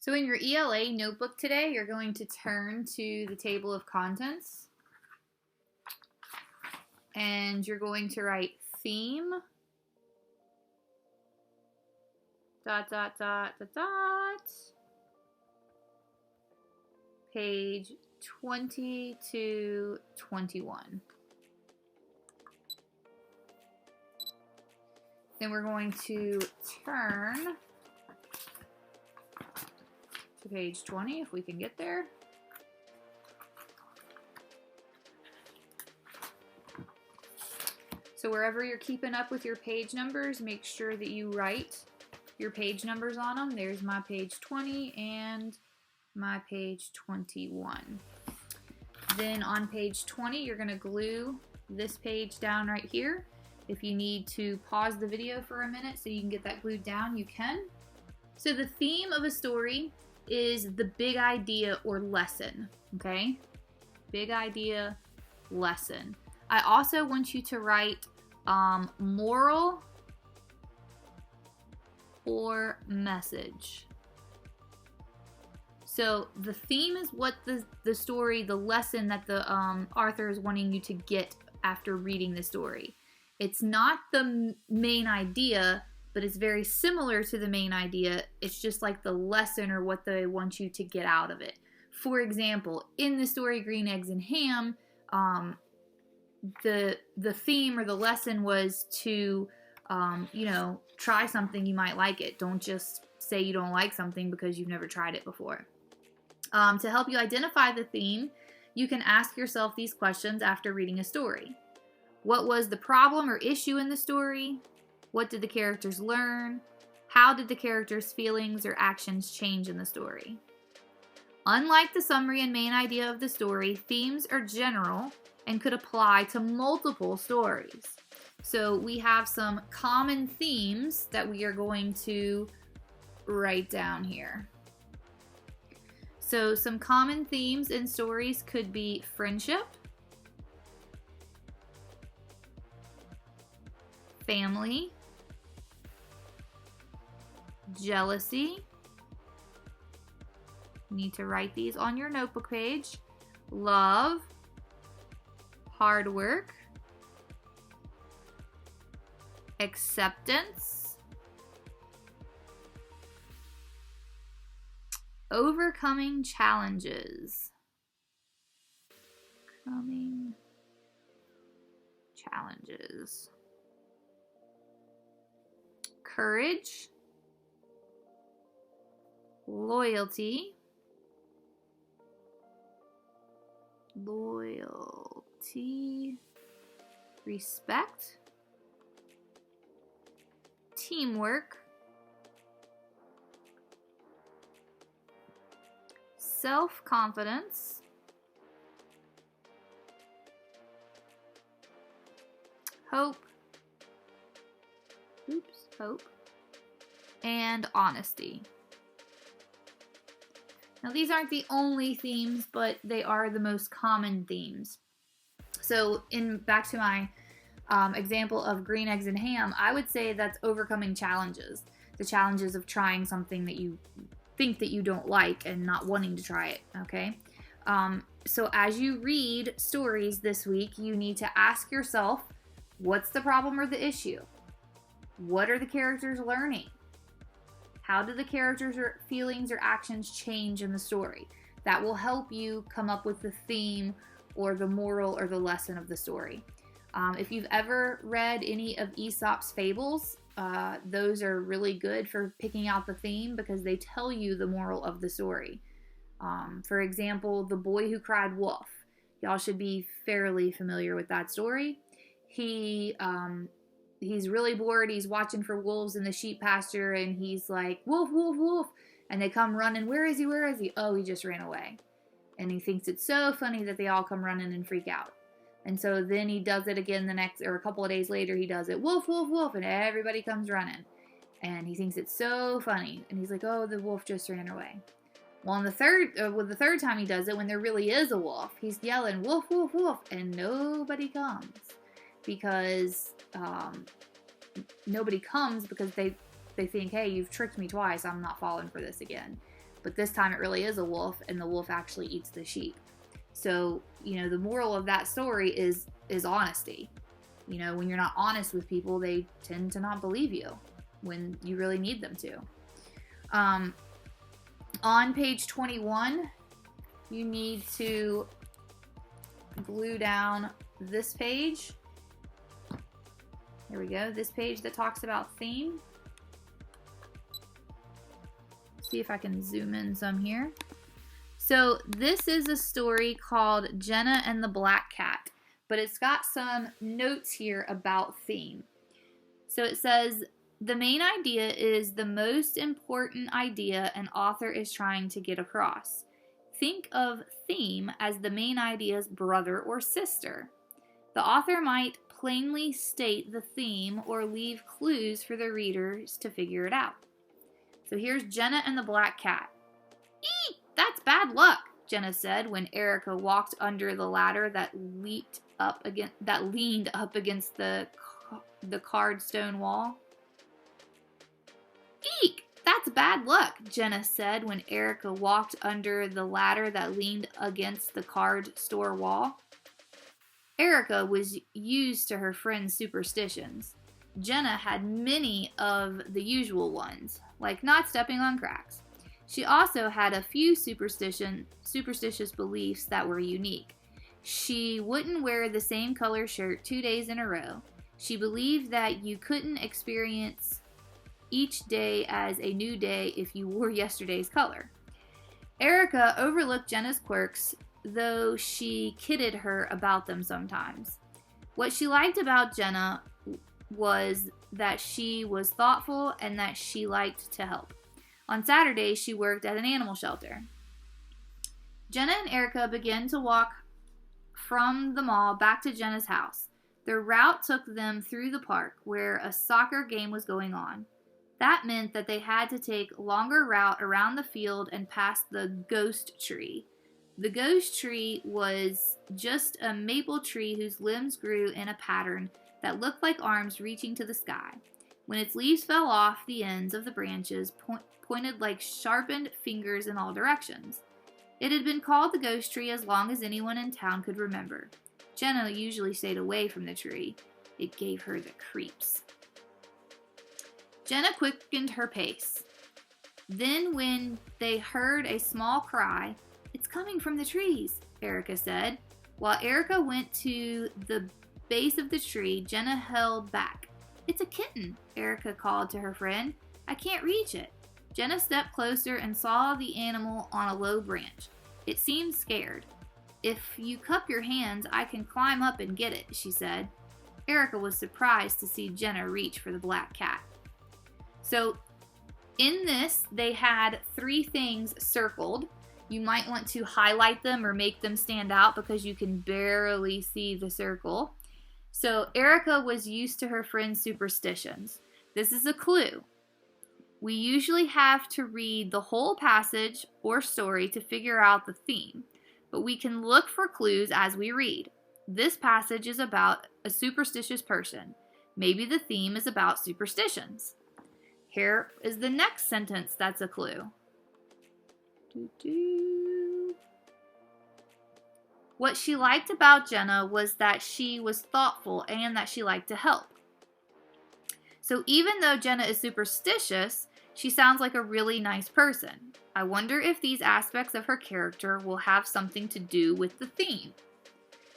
So in your ELA notebook today, you're going to turn to the table of contents and you're going to write theme, ... page 20 to 21. Then we're going to turn to page 20 if we can get there. So wherever you're keeping up with your page numbers, make sure that you write your page numbers on them. There's my page 20 and my page 21. Then on page 20, you're going to glue this page down right here. If you need to pause the video for a minute so you can get that glued down, you can. So the theme of a story is the big idea or lesson, okay? Big idea, lesson. I also want you to write moral or message. So the theme is what the story, the lesson that the author is wanting you to get after reading the story. It's not the main idea, but it's very similar to the main idea. It's just like the lesson or what they want you to get out of it. For example, in the story Green Eggs and Ham, the theme or the lesson was to, try something, you might like it. Don't just say you don't like something because you've never tried it before. To help you identify the theme, you can ask yourself these questions after reading a story. What was the problem or issue in the story? What did the characters learn? How did the characters' feelings or actions change in the story? Unlike the summary and main idea of the story, themes are general and could apply to multiple stories. So we have some common themes that we are going to write down here. So some common themes in stories could be friendship, family, jealousy. You need to write these on your notebook page. Love, hard work, acceptance, overcoming challenges. Overcoming challenges. Courage, loyalty, respect, teamwork, self-confidence, hope, and honesty. Now these aren't the only themes, but they are the most common themes. So back to my example of Green Eggs and Ham, I would say that's overcoming challenges. The challenges of trying something that you think that you don't like and not wanting to try it, okay? So as you read stories this week, you need to ask yourself, what's the problem or the issue? What are the characters learning? How do the characters' feelings or actions change in the story? That will help you come up with the theme or the moral or the lesson of the story. If you've ever read any of Aesop's fables, those are really good for picking out the theme because they tell you the moral of the story. For example, The Boy Who Cried Wolf. Y'all should be fairly familiar with that story. He's really bored. He's watching for wolves in the sheep pasture, and he's like, wolf, wolf, wolf. And they come running. Where is he? Where is he? Oh, he just ran away. And he thinks it's so funny that they all come running and freak out. And so then he does it again a couple of days later, he does it, wolf, wolf, wolf, and everybody comes running. And he thinks it's so funny. And he's like, oh, the wolf just ran away. Well, on the third time he does it, when there really is a wolf, he's yelling, wolf, wolf, wolf, and nobody comes. Because nobody comes because they think, hey, you've tricked me twice, I'm not falling for this again. but this time it really is a wolf, and the wolf actually eats the sheep. So, the moral of that story is honesty. When you're not honest with people, they tend to not believe you when you really need them to. On page 21, you need to glue down this page. There we go. This page that talks about theme. See if I can zoom in some here. So this is a story called Jenna and the Black Cat, but it's got some notes here about theme. So it says, the main idea is the most important idea an author is trying to get across. Think of theme as the main idea's brother or sister. The author might plainly state the theme or leave clues for the readers to figure it out. So here's Jenna and the Black Cat. Eek! That's bad luck, Jenna said when Erica walked under the ladder that leaned up against the carved stone wall. Eek! That's bad luck, Jenna said when Erica walked under the ladder that leaned against the carved store wall. Erica was used to her friend's superstitions. Jenna had many of the usual ones, like not stepping on cracks. She also had a few superstitious beliefs that were unique. She wouldn't wear the same color shirt 2 days in a row. She believed that you couldn't experience each day as a new day if you wore yesterday's color. Erica overlooked Jenna's quirks, though she kidded her about them sometimes. What she liked about Jenna was that she was thoughtful and that she liked to help. On Saturdays, she worked at an animal shelter. Jenna and Erica began to walk from the mall back to Jenna's house. Their route took them through the park, where a soccer game was going on. That meant that they had to take a longer route around the field and past the ghost tree. The ghost tree was just a maple tree whose limbs grew in a pattern that looked like arms reaching to the sky. When its leaves fell off, the ends of the branches pointed like sharpened fingers in all directions. It had been called the ghost tree as long as anyone in town could remember. Jenna usually stayed away from the tree. It gave her the creeps. Jenna quickened her pace. Then when they heard a small cry, "It's coming from the trees," Erica said. While Erica went to the base of the tree, Jenna held back. "It's a kitten," Erica called to her friend. "I can't reach it." Jenna stepped closer and saw the animal on a low branch. It seemed scared. "If you cup your hands, I can climb up and get it," she said. Erica was surprised to see Jenna reach for the black cat. So in this, they had 3 things circled. You might want to highlight them or make them stand out because you can barely see the circle. So Erica was used to her friend's superstitions. This is a clue. We usually have to read the whole passage or story to figure out the theme, but we can look for clues as we read. This passage is about a superstitious person. Maybe the theme is about superstitions. Here is the next sentence that's a clue. What she liked about Jenna was that she was thoughtful and that she liked to help. So even though Jenna is superstitious, she sounds like a really nice person. I wonder if these aspects of her character will have something to do with the theme.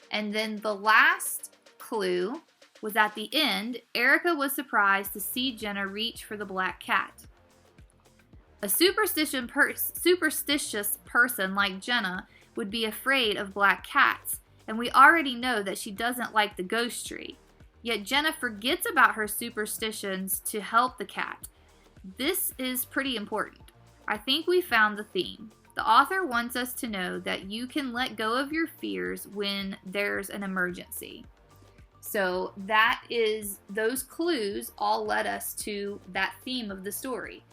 And then the last clue was at the end. Erica was surprised to see Jenna reach for the black cat. A superstitious person like Jenna would be afraid of black cats, and we already know that she doesn't like the ghost tree. Yet Jenna forgets about her superstitions to help the cat. This is pretty important. I think we found the theme. The author wants us to know that you can let go of your fears when there's an emergency. So those clues all led us to that theme of the story.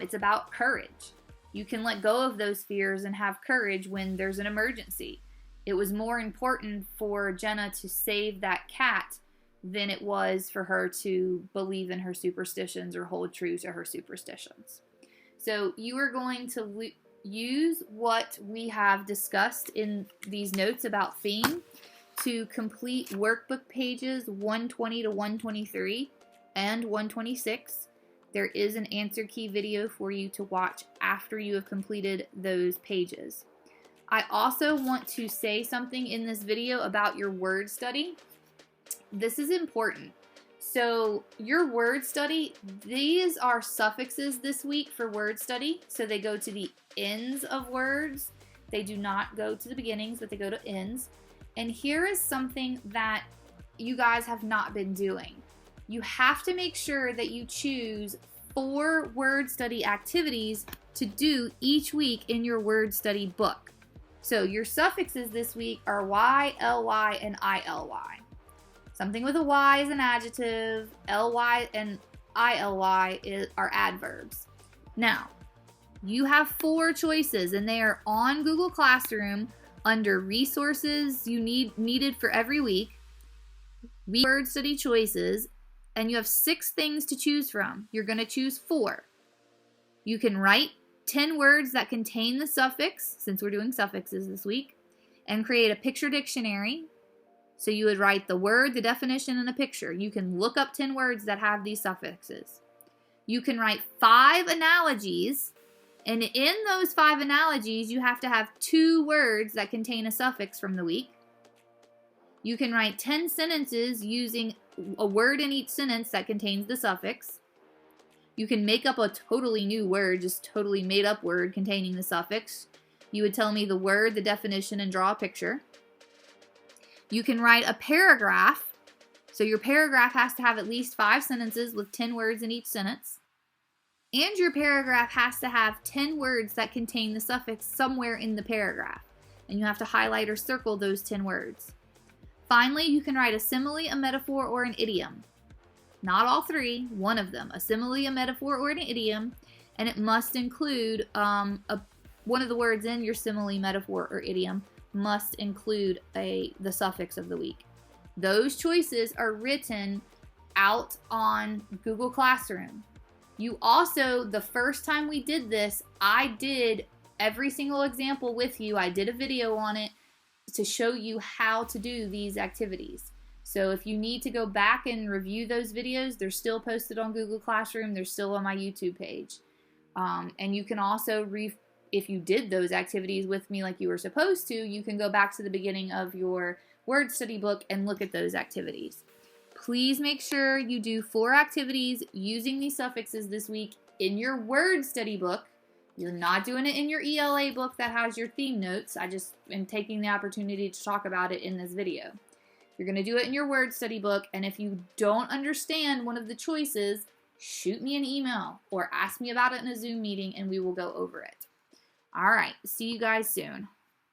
It's about courage. You can let go of those fears and have courage when there's an emergency. It was more important for Jenna to save that cat than it was for her to believe in her superstitions or hold true to her superstitions. So you are going to use what we have discussed in these notes about theme to complete workbook pages 120 to 123 and 126. There is an answer key video for you to watch after you have completed those pages. I also want to say something in this video about your word study. This is important. So your word study, these are suffixes this week for word study. So they go to the ends of words. They do not go to the beginnings, but they go to ends. And here is something that you guys have not been doing. You have to make sure that you choose 4 word study activities to do each week in your word study book. So your suffixes this week are Y, LY, and ILY. Something with a Y is an adjective, LY and ILY are adverbs. Now, you have 4 choices, and they are on Google Classroom under resources you needed for every week, word study choices, and you have 6 things to choose from. You're going to choose 4. You can write 10 words that contain the suffix, since we're doing suffixes this week, and create a picture dictionary. So you would write the word, the definition, and a picture. You can look up 10 words that have these suffixes. You can write 5 analogies, and in those 5 analogies, you have to have 2 words that contain a suffix from the week. You can write 10 sentences using a word in each sentence that contains the suffix. You can make up a totally new word, just totally made up word containing the suffix. You would tell me the word, the definition, and draw a picture. You can write a paragraph. So your paragraph has to have at least 5 sentences with 10 words in each sentence. And your paragraph has to have 10 words that contain the suffix somewhere in the paragraph. And you have to highlight or circle those 10 words. Finally, you can write a simile, a metaphor, or an idiom. Not all 3, one of them. A simile, a metaphor, or an idiom. And it must include one of the words in your simile, metaphor, or idiom must include the suffix of the week. Those choices are written out on Google Classroom. You also, the first time we did this, I did every single example with you. I did a video on it to show you how to do these activities. So if you need to go back and review those videos, they're still posted on Google Classroom. They're still on my YouTube page. And you can also, if you did those activities with me like you were supposed to, you can go back to the beginning of your word study book and look at those activities. Please make sure you do 4 activities using these suffixes this week in your word study book. You're not doing it in your ELA book that has your theme notes. I just am taking the opportunity to talk about it in this video. You're going to do it in your word study book, and if you don't understand one of the choices, shoot me an email or ask me about it in a Zoom meeting and we will go over it. All right, see you guys soon.